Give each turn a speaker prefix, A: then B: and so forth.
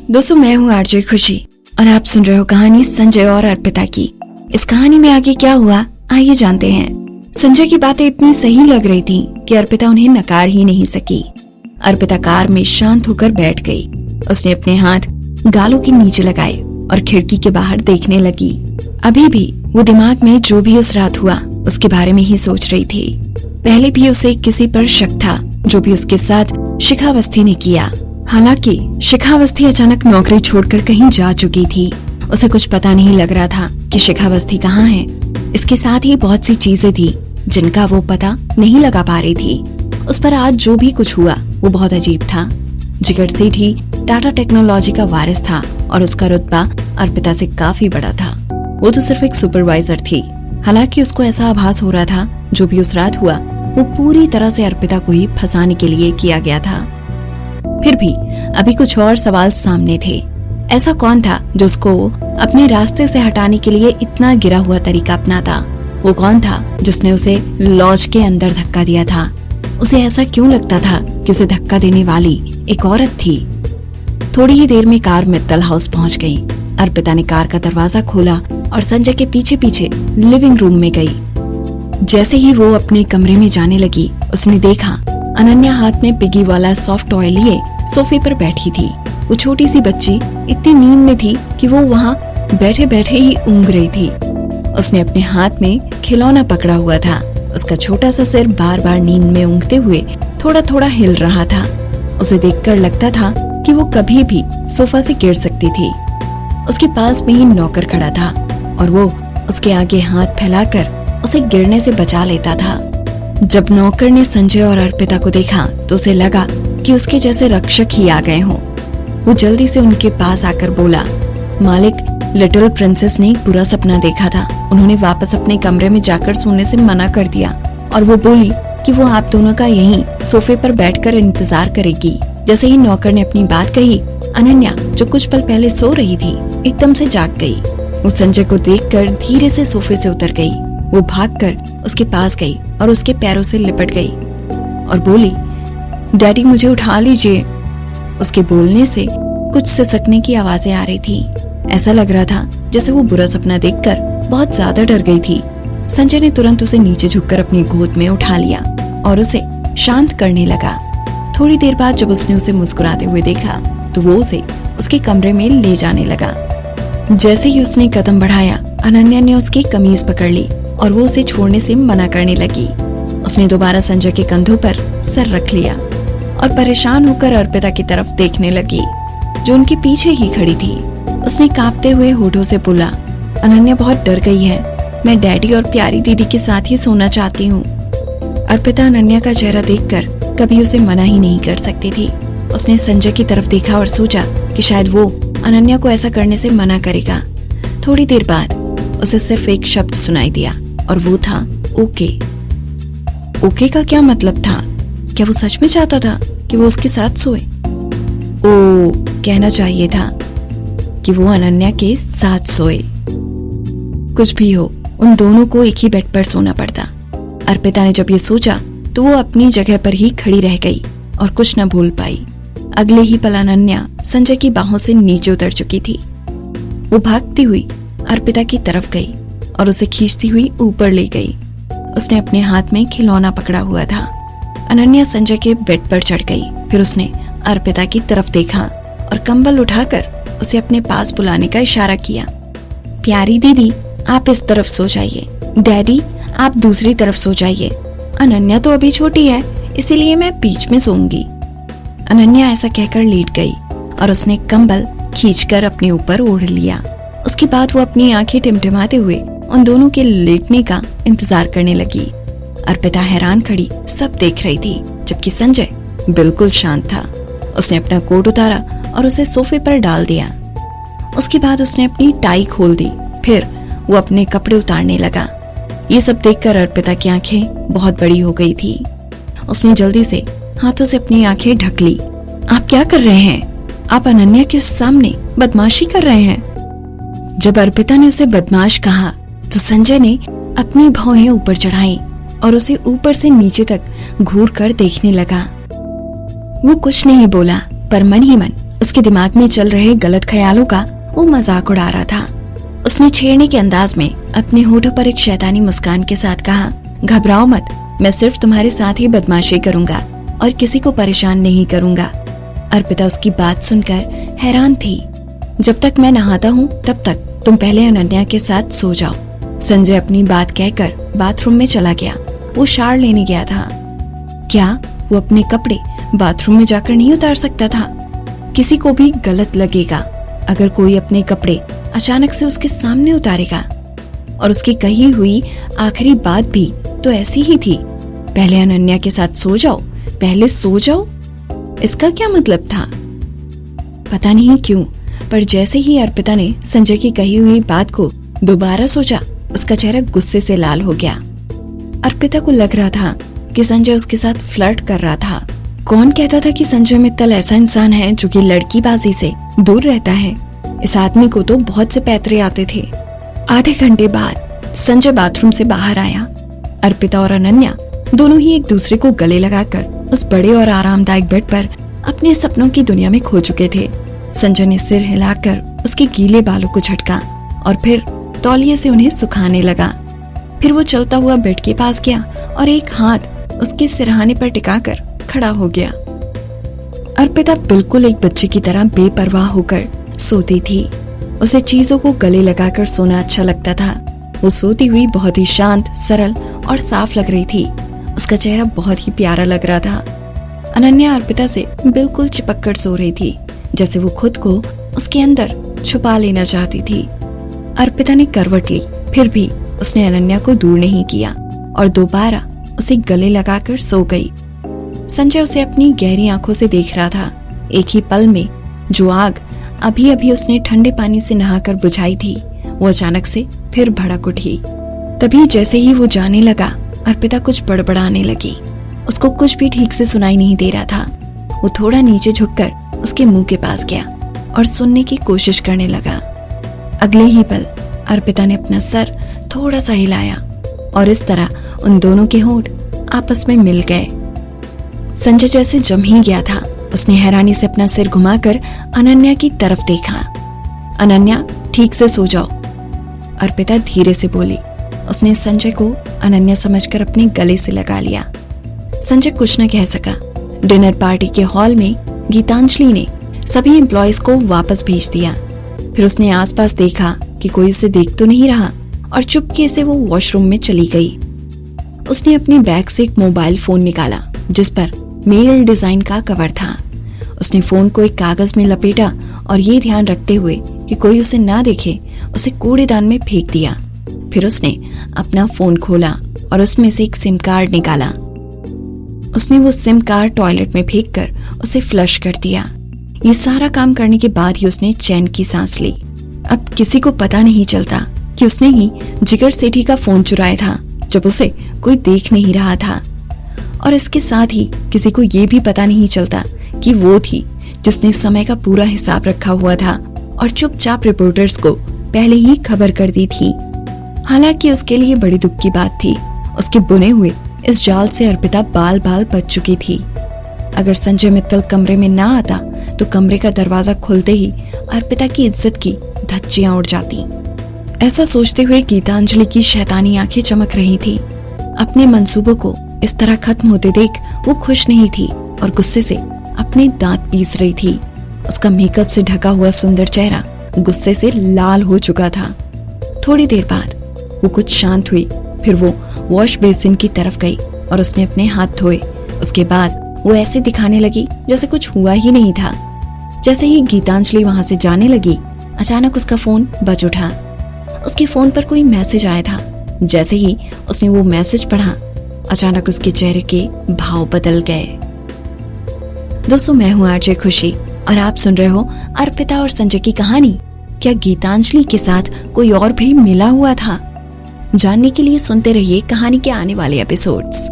A: दोस्तों, मैं हूँ आरजे खुशी और आप सुन रहे हो कहानी संजय और अर्पिता की। इस कहानी में आगे क्या हुआ, आइए जानते हैं। संजय की बातें इतनी सही लग रही थी कि अर्पिता उन्हें नकार ही नहीं सकी। अर्पिता कार में शांत होकर बैठ गई। उसने अपने हाथ गालों के नीचे लगाए और खिड़की के बाहर देखने लगी। अभी भी वो दिमाग में जो भी उस रात हुआ उसके बारे में ही सोच रही थी। पहले भी उसे किसी पर शक था, जो भी उसके साथ शिखावस्थी ने किया। हालांकि शिखावस्थी अचानक नौकरी छोड़कर कहीं जा चुकी थी। उसे कुछ पता नहीं लग रहा था कि शिखावस्थी कहाँ है। इसके साथ ही बहुत सी चीजें थी जिनका वो पता नहीं लगा पा रही थी। उस पर आज जो भी कुछ हुआ वो बहुत अजीब था। जिगर सेठ ही टाटा टेक्नोलॉजी का वारिस था और उसका रुतबा अर्पिता से काफी बड़ा था। वो तो सिर्फ एक सुपरवाइजर थी। हालांकि उसको ऐसा आभास हो रहा था जो भी उस रात हुआ वो पूरी तरह से अर्पिता को ही फंसाने के लिए किया गया था। फिर भी अभी कुछ और सवाल सामने थे। ऐसा कौन था जो उसको अपने रास्ते से हटाने के लिए इतना गिरा हुआ तरीका अपनाता? वो कौन था जिसने उसे लॉज के अंदर धक्का दिया था? उसे ऐसा क्यों लगता था कि उसे धक्का देने वाली एक औरत थी? थोड़ी ही देर में कार मित्तल हाउस पहुंच गई। अर्पिता ने कार का दरवाजा खोला और संजय के पीछे पीछे लिविंग रूम में गई। जैसे ही वो अपने कमरे में जाने लगी, उसने देखा अनन्या हाथ में पिगी वाला सॉफ्ट टॉय लिए सोफे पर बैठी थी। वो छोटी सी बच्ची इतनी नींद में थी कि वो वहाँ बैठे बैठे ही ऊँघ रही थी। उसने अपने हाथ में खिलौना पकड़ा हुआ था। उसका छोटा सा सिर बार बार नींद में ऊँघते हुए थोड़ा थोड़ा हिल रहा था। उसे देखकर लगता था कि वो कभी भी सोफा से गिर सकती थी। उसके पास में ही नौकर खड़ा था और वो उसके आगे हाथ फैलाकर उसे गिरने से बचा लेता था। जब नौकर ने संजय और अर्पिता को देखा तो उसे लगा कि उसके जैसे रक्षक ही आ गए हों। वो जल्दी से उनके पास आकर बोला, मालिक, लिटिल प्रिंसेस ने एक बुरा सपना देखा था। उन्होंने वापस अपने कमरे में जाकर सोने से मना कर दिया और वो बोली कि वो आप दोनों का यहीं सोफे पर बैठकर इंतजार करेगी। जैसे ही नौकर ने अपनी बात कही, अनन्या जो कुछ पल पहले सो रही थी एकदम से जाग गई। वो संजय को देखकर धीरे से सोफे से उतर गई। वो भागकर उसके पास गई और उसके पैरों से लिपट गई और बोली, डैडी मुझे उठा लीजिए। उसके बोलने से कुछ सिसकने की आवाजें आ रही थी। ऐसा लग रहा था जैसे वो बुरा सपना देखकर बहुत ज्यादा डर गई थी। संजय ने तुरंत उसे नीचे झुककर अपनी गोद में उठा लिया और उसे शांत करने लगा। थोड़ी देर बाद जब उसने उसे मुस्कुराते हुए देखा तो वो उसे उसके कमरे में ले जाने लगा। जैसे ही उसने कदम बढ़ाया, अनन्या ने उसकी कमीज पकड़ ली और वो उसे छोड़ने से मना करने लगी। उसने दोबारा संजय के कंधों पर सर रख लिया और परेशान होकर अर्पिता की तरफ देखने लगी, जो उनके पीछे ही खड़ी थी। उसने कांपते हुए होठों से बोला, अनन्या बहुत डर गई है। मैं डैडी और प्यारी दीदी के साथ ही सोना चाहती हूँ। अर्पिता अनन्या का चेहरा देखकर कभी उसे मना ही नहीं कर सकती थी। उसने संजय की तरफ देखा और सोचा कि शायद वो अनन्या को ऐसा करने से मना करेगा। थोड़ी देर बाद उसे सिर्फ एक शब्द सुनाई दिया और वो था ओके। ओके का क्या मतलब था? क्या वो सच में चाहता था कि वो उसके साथ सोए? ओ कहना चाहिए था कि वो अनन्या के साथ सोए। कुछ भी हो, उन दोनों को एक ही बेड पर सोना पड़ता। अर्पिता ने जब ये सोचा तो वो अपनी जगह पर ही खड़ी रह गई और कुछ न भूल पाई। अगले ही पल अनन्या संजय की बाहों से नीचे उतर चुकी थी। वो भागती हुई अर्पिता की तरफ गई और उसे खींचती हुई ऊपर ले गई। उसने अपने हाथ में खिलौना पकड़ा हुआ था। अनन्या संजय के बेड पर चढ़ गई। फिर उसने अर्पिता की तरफ देखा और कंबल उठाकर उसे अपने पास बुलाने का इशारा किया। प्यारी दीदी, आप इस तरफ सो जाइए। डैडी, आप दूसरी तरफ सो जाइए। अनन्या तो अभी छोटी है, इसीलिए मैं बीच में सोऊंगी। अनन्या ऐसा कहकर लेट गई और उसने कंबल खींचकर अपने ऊपर ओढ़ लिया। उसके बाद वो अपनी आंखें टिमटिमाते हुए उन दोनों के लेटने का इंतजार करने लगी। अर्पिता हैरान खड़ी सब देख रही थी, जबकि संजय बिल्कुल शांत था। उसने अपना कोट उतारा और उसे सोफे पर डाल दिया। उसके बाद उसने अपनी टाई खोल दी। फिर वो अपने कपड़े उतारने लगा। ये सब देखकर अर्पिता की आंखें बहुत बड़ी हो गई थी। उसने जल्दी से हाथों से अपनी आंखें ढक ली। आप क्या कर रहे हैं? आप अनन्या के सामने बदमाशी कर रहे हैं। जब अर्पिता ने उसे बदमाश कहा तो संजय ने अपनी भौहें ऊपर चढ़ाई और उसे ऊपर से नीचे तक घूर कर देखने लगा। वो कुछ नहीं बोला, पर मन ही मन उसके दिमाग में चल रहे गलत ख्यालों का वो मजाक उड़ा रहा था। उसने छेड़ने के अंदाज में अपने होठों पर एक शैतानी मुस्कान के साथ कहा, घबराओ मत, मैं सिर्फ तुम्हारे साथ ही बदमाशी करूंगा और किसी को परेशान नहीं करूंगा। अर्पिता उसकी बात सुनकर हैरान थी। जब तक मैं नहाता हूँ तब तक तुम पहले अनन्या के साथ सो जाओ। संजय अपनी बात कहकर बाथरूम में चला गया। वो शावर लेने गया था। क्या वो अपने कपड़े बाथरूम में जाकर नहीं उतार सकता था? किसी को भी गलत लगेगा अगर कोई अपने कपड़े अचानक से उसके सामने उतारेगा। और उसकी कही हुई आखिरी बात भी तो ऐसी ही थी, पहले अनन्या के साथ सो जाओ, पहले सो जाओ। इसका क्या मतलब था? पता नहीं क्यों, पर जैसे ही अर्पिता ने संजय की कही हुई बात को दोबारा सोचा, उसका चेहरा गुस्से से लाल हो गया। अर्पिता को लग रहा था कि संजय उसके साथ फ्लर्ट कर रहा था। कौन कहता था कि संजय मित्तल ऐसा इंसान है जो कि लड़कीबाजी से दूर रहता है? इस आदमी को तो बहुत से पैतरे आते थे। आधे घंटे बाद संजय बाथरूम से बाहर आया। अर्पिता और अनन्या दोनों ही एक दूसरे को गले लगाकर उस बड़े और आरामदायक बेड पर अपने सपनों की दुनिया में खो चुके थे। संजय ने सिर हिलाकर उसके गीले बालों को झटका और फिर तौलिए से उन्हें सुखाने लगा। फिर वो चलता हुआ बेड के पास गया और एक हाथ उसके सिरहाने पर टिकाकर खड़ा हो गया। अर्पिता बिल्कुल एक बच्चे की तरह बेपरवाह होकर सोती थी। उसे चीजों को गले लगाकर सोना अच्छा लगता था। वो सोती हुई बहुत ही शांत, सरल और साफ लग रही थी। उसका चेहरा बहुत ही प्यारा लग रहा था। अनन्या अर्पिता से बिल्कुल चिपक कर सो रही थी, जैसे वो खुद को उसके अंदर छुपा लेना चाहती थी। अर्पिता ने करवट ली, फिर भी उसने अनन्या को दूर नहीं किया और दोबारा उसे गले लगाकर सो गई। संजय उसे अपनी गहरी आंखों से देख रहा था। एक ही पल में जो आग अभी अभी उसने ठंडे पानी से नहाकर बुझाई थी, वो अचानक से फिर भड़क उठी। तभी जैसे ही वो जाने लगा, अर्पिता कुछ बड़बड़ाने लगी। उसको कुछ भी ठीक से सुनाई नहीं दे रहा था। वो थोड़ा नीचे झुककर उसके मुंह के पास गया और सुनने की कोशिश करने लगा। अगले ही पल अर्पिता ने अपना सर थोड़ा सा हिलाया और इस तरह उन दोनों के होंठ आपस में मिल गए। संजय जैसे जम ही गया था। उसने हैरानी से अपना सिर घुमाकर अनन्या की तरफ देखा। अनन्या, ठीक से सो जाओ, अर्पिता धीरे से बोली। उसने संजय को अनन्या समझकर अपने गले से लगा लिया। संजय कुछ न कह सका। डिनर पार्टी के हॉल में गीतांजलि ने सभी एम्प्लॉयज को वापस भेज दिया। फिर उसने आसपास देखा कि कोई उसे देख तो नहीं रहा और चुपके से वो वॉशरूम में चली गई। उसने अपने बैग से एक मोबाइल फोन निकाला जिस पर मेल डिजाइन का कवर था। उसने फोन को एक कागज में लपेटा और ये ध्यान रखते हुए कि कोई उसे ना देखे, उसे कूड़ेदान में फेंक दिया। फिर उसने अपना फोन खोला और उसमें से एक सिम कार्ड निकाला। उसने वो सिम कार्ड टॉयलेट में फेंककर उसे फ्लश कर दिया। ये सारा काम करने के बाद ही उसने चैन की सांस ली। अब किसी को पता नहीं चलता कि उसने ही जिगर सेठी का फोन चुराया था जब उसे कोई देख नहीं रहा था। और इसके साथ ही किसी को ये भी पता नहीं चलता कि वो थी जिसने समय का पूरा हिसाब रखा हुआ था और चुपचाप रिपोर्टर्स को पहले ही खबर कर दी थी। हालांकि उसके लिए बड़ी दुख की बात थी। उसके बुने हुए इस जाल से अर्पिता बाल बाल बच चुकी थी। अगर संजय मित्तल कमरे में ना आता तो कमरे का दरवाजा खुलते ही अर्पिता की इज्जत की धज्जियां उड़ जाती। ऐसा सोचते हुए गीतांजलि की शैतानी आंखें चमक रही थी। अपने मंसूबों को इस तरह खत्म होते देख वो खुश नहीं थी और गुस्से से अपने दांत पीस रही थी। उसका मेकअप से ढका हुआ सुंदर चेहरा गुस्से से लाल हो चुका था। थोड़ी देर बाद वो कुछ शांत हुई। फिर वो वॉश बेसिन की तरफ गई और उसने अपने हाथ धोए। उसके बाद वो ऐसे दिखाने लगी जैसे कुछ हुआ ही नहीं था। जैसे ही गीतांजलि वहां से जाने लगी, अचानक उसका फोन बज उठा। उसके फोन पर कोई मैसेज आया था। जैसे ही उसने वो मैसेज पढ़ा, अचानक उसके चेहरे के भाव बदल गए। दोस्तों, मैं हूँ आरजे खुशी और आप सुन रहे हो अर्पिता और संजय की कहानी। क्या गीतांजलि के साथ कोई और भी मिला हुआ था? जानने के लिए सुनते रहिए कहानी के आने वाले एपिसोड्स।